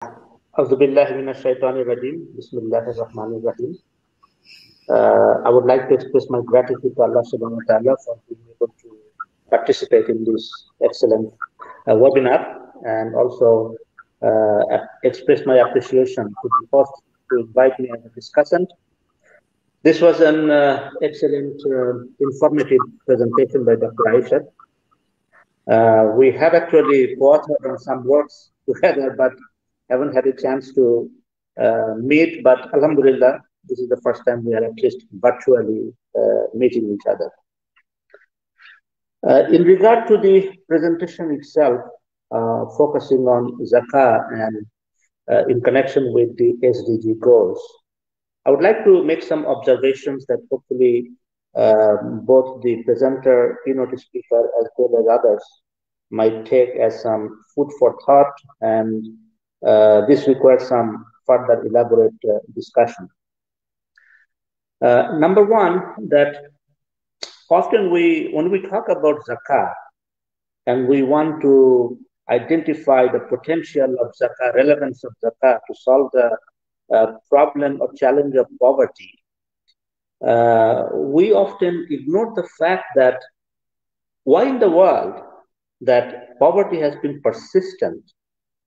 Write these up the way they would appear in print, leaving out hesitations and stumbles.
أعوذ بالله من الشيطان الرجيم بسم الله الرحمن الرحيم. I would like to express my gratitude to Allah subhanahu wa ta'ala for being able to participate in this excellent webinar, and also express my appreciation to the host to invite me as a discussant. This was an excellent, informative presentation by Dr. Aishath. We have actually co-authored on some works together, but haven't had a chance to meet. But Alhamdulillah, this is the first time we are at least virtually meeting each other. In regard to the presentation itself, focusing on Zakah and in connection with the SDG goals, I would like to make some observations that hopefully both the presenter, keynote speaker, as well as others might take as some food for thought, and this requires some further elaborate discussion. Number one, that often when we talk about Zakah and we want to identify the potential of Zakah, relevance of Zakah to solve the problem or challenge of poverty, we often ignore the fact that why in the world that poverty has been persistent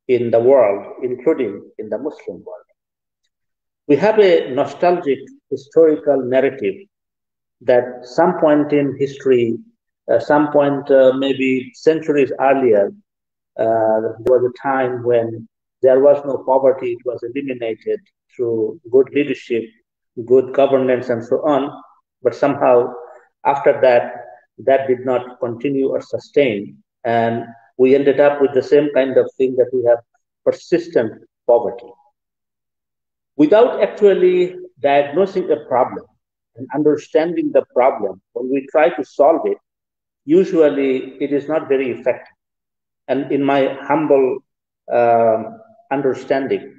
in the world, including in the Muslim world. We have a nostalgic historical narrative that some point in history, some point maybe centuries earlier, there was a time when there was no poverty, it was eliminated through good leadership, good governance, and so on. But somehow, after that, that did not continue or sustain. And we ended up with the same kind of thing, that we have persistent poverty. Without actually diagnosing a problem and understanding the problem, when we try to solve it, usually it is not very effective. And in my humble understanding,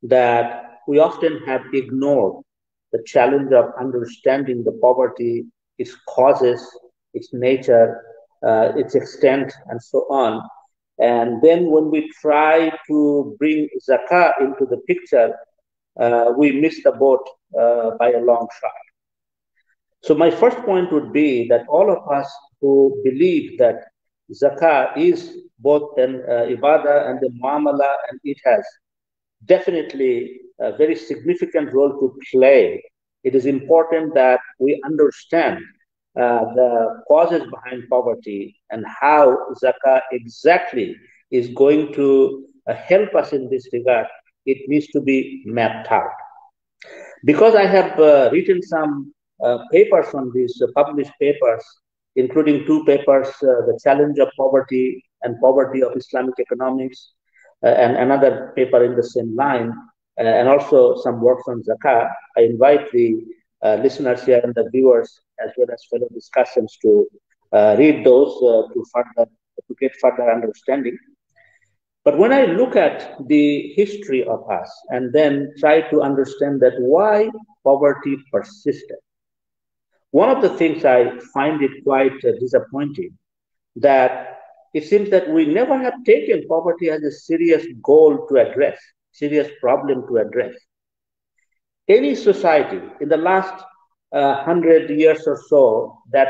that we often have ignored the challenge of understanding the poverty, its causes, its nature, its extent, and so on. And then when we try to bring Zakah into the picture, we miss the boat by a long shot. So my first point would be that all of us who believe that Zakah is both an ibadah and a muamala, and it has definitely a very significant role to play, it is important that we understand the causes behind poverty and how Zakah exactly is going to help us in this regard. It needs to be mapped out. Because I have written some papers on these, published papers, including two papers, The Challenge of Poverty and Poverty of Islamic Economics, and another paper in the same line, and also some works on Zakah. I invite the listeners here and the viewers, as well as fellow discussants, to read those to get further understanding. But when I look at the history of us and then try to understand that why poverty persisted, one of the things I find it quite disappointing, that it seems that we never have taken poverty as a serious goal to address, serious problem to address. Any society in the last 100 years or so that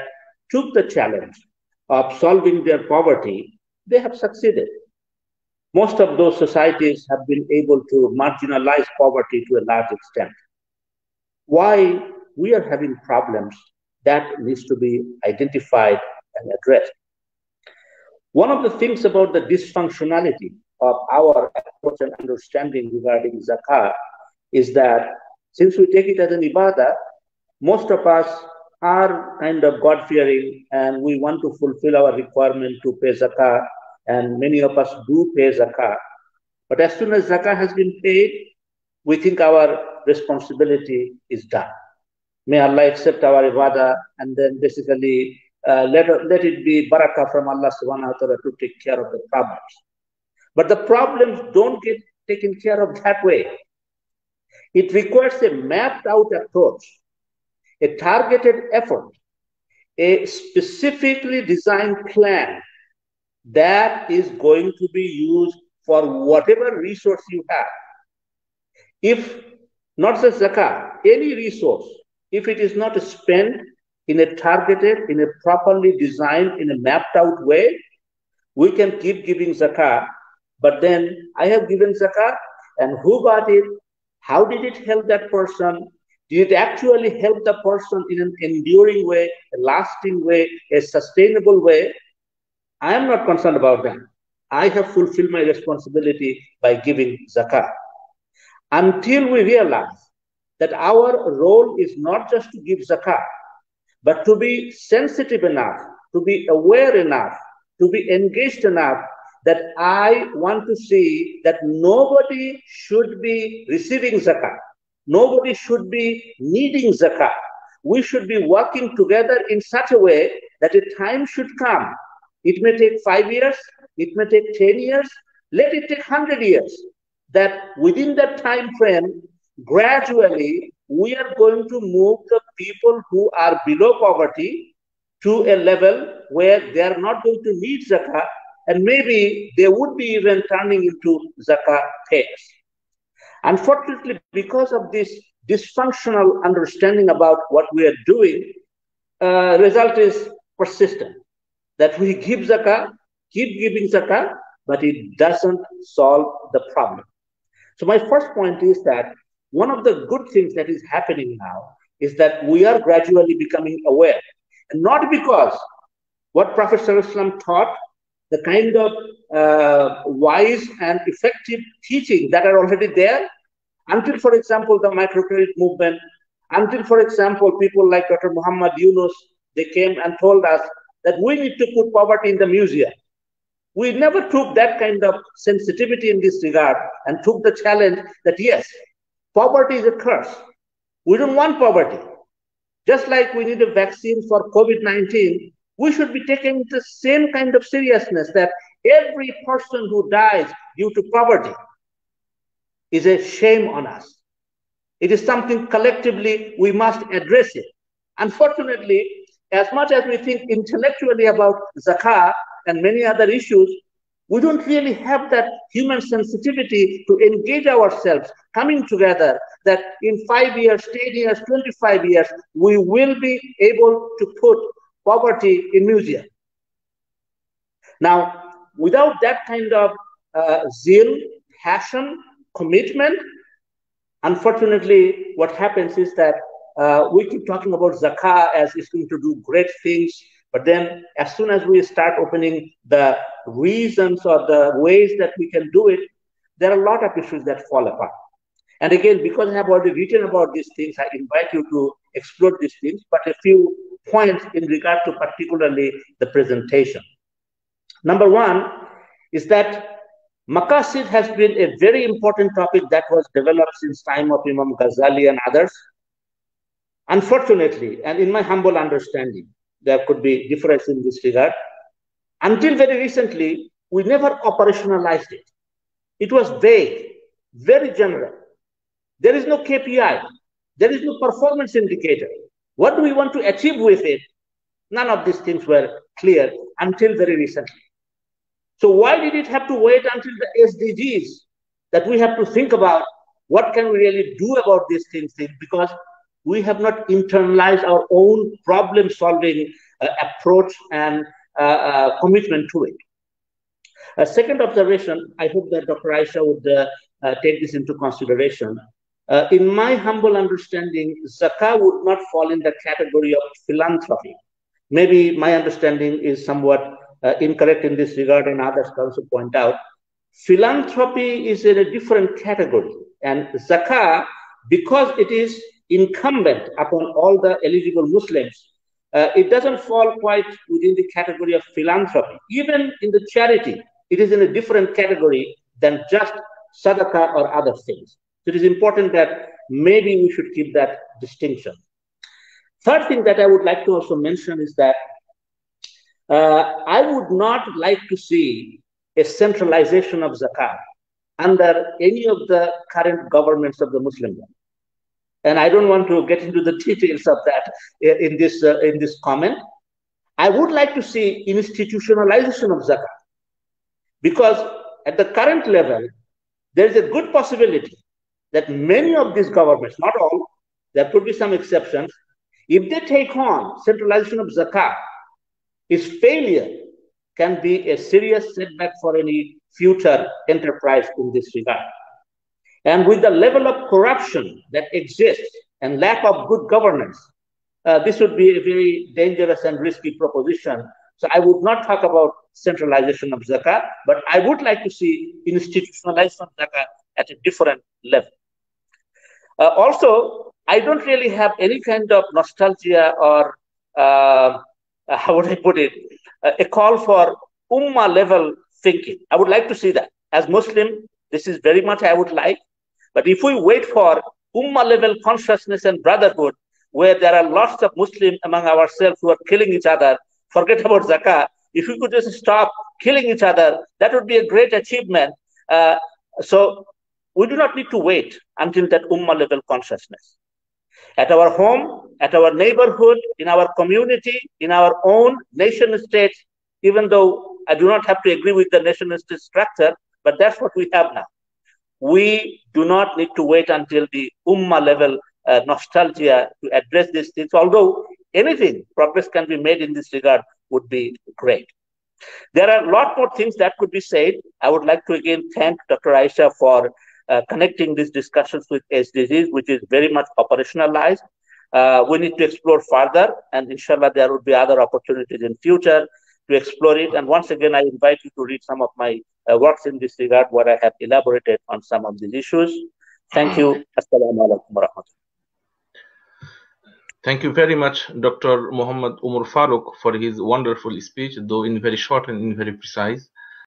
took the challenge of solving their poverty, they have succeeded. Most of those societies have been able to marginalize poverty to a large extent. Why we are having problems, that needs to be identified and addressed. One of the things about the dysfunctionality of our approach and understanding regarding Zakah is that since we take it as an ibadah, most of us are kind of God-fearing and we want to fulfill our requirement to pay Zakah, and many of us do pay Zakah. But as soon as Zakah has been paid, we think our responsibility is done. May Allah accept our ibadah, and then basically let it be barakah from Allah subhanahu wa ta'ala to take care of the problems. But the problems don't get taken care of that way. It requires a mapped out approach, a targeted effort, a specifically designed plan that is going to be used for whatever resource you have. If not just zakah, any resource, if it is not spent in a targeted, in a properly designed, in a mapped out way, we can keep giving zakah. But then I have given zakah, and who got it? How did it help that person? Did it actually help the person in an enduring way, a lasting way, a sustainable way? I am not concerned about that. I have fulfilled my responsibility by giving zakah. Until we realize that our role is not just to give zakah, but to be sensitive enough, to be aware enough, to be engaged enough that I want to see that nobody should be receiving zakah. Nobody should be needing zakah. We should be working together in such a way that a time should come. It may take 5 years, it may take 10 years, let it take 100 years. That within that time frame, gradually, we are going to move the people who are below poverty to a level where they are not going to need zakah, and maybe they would be even turning into zakah payers. Unfortunately, because of this dysfunctional understanding about what we are doing, result is persistent. That we give zakah, keep giving zakah, but it doesn't solve the problem. So my first point is that one of the good things that is happening now is that we are gradually becoming aware. And not because what Prophet ﷺ taught, the kind of wise and effective teaching that are already there, until, for example, the microcredit movement, until, for example, people like Dr. Muhammad Yunus, they came and told us that we need to put poverty in the museum. We never took that kind of sensitivity in this regard and took the challenge that yes, poverty is a curse. We don't want poverty. Just like we need a vaccine for COVID-19, we should be taking the same kind of seriousness that every person who dies due to poverty is a shame on us. It is something collectively we must address it. Unfortunately, as much as we think intellectually about zakah and many other issues, we don't really have that human sensitivity to engage ourselves, coming together, that in 5 years, 10 years, 25 years, we will be able to put poverty in museum. Now, without that kind of zeal, passion, commitment, unfortunately, what happens is that we keep talking about zakah as it's going to do great things, but then as soon as we start opening the reasons or the ways that we can do it, there are a lot of issues that fall apart. And again, because I have already written about these things, I invite you to explore these things, but a few points in regard to particularly the presentation. Number one is that Maqasid has been a very important topic that was developed since time of Imam Ghazali and others. Unfortunately, and in my humble understanding, there could be difference in this regard. Until very recently, we never operationalized it. It was vague, very general. There is no KPI. There is no performance indicator. What do we want to achieve with it? None of these things were clear until very recently. So why did it have to wait until the SDGs that we have to think about what can we really do about these things? Because we have not internalized our own problem-solving approach and commitment to it. A second observation, I hope that Dr. Aisha would take this into consideration. In my humble understanding, zakah would not fall in the category of philanthropy. Maybe my understanding is somewhat incorrect in this regard, and others can also point out. Philanthropy is in a different category, and zakah, because it is incumbent upon all the eligible Muslims, it doesn't fall quite within the category of philanthropy. Even in the charity, it is in a different category than just sadaqah or other things. So it is important that maybe we should keep that distinction. Third thing that I would like to also mention is that I would not like to see a centralization of zakah under any of the current governments of the Muslim world. And I don't want to get into the details of that in this comment. I would like to see institutionalization of zakah, because at the current level, there is a good possibility that many of these governments, not all, there could be some exceptions, if they take on centralization of Zakah, its failure can be a serious setback for any future enterprise in this regard. And with the level of corruption that exists and lack of good governance, this would be a very dangerous and risky proposition. So I would not talk about centralization of Zakah, but I would like to see institutionalization of Zakah at a different level. Also, I don't really have any kind of nostalgia or, how would I put it, a call for Ummah level thinking. I would like to see that. As Muslim, this is very much I would like. But if we wait for Ummah level consciousness and brotherhood, where there are lots of Muslims among ourselves who are killing each other, forget about Zakah. If we could just stop killing each other, that would be a great achievement. So we do not need to wait until that Ummah level consciousness. At our home, at our neighborhood, in our community, in our own nation states, even though I do not have to agree with the nation state structure, but that's what we have now. We do not need to wait until the Ummah level nostalgia to address these things, although anything, progress can be made in this regard would be great. There are a lot more things that could be said. I would like to again thank Dr. Aisha for connecting these discussions with SDGs, which is very much operationalized. We need to explore further, and inshallah there will be other opportunities in future to explore it. And once again, I invite you to read some of my works in this regard, where I have elaborated on some of these issues. Thank you. Assalamu alaikum wa rahmatullah. Thank you very much, Dr. Mohammed Omar Farooq, for his wonderful speech, though in very short and in very precise.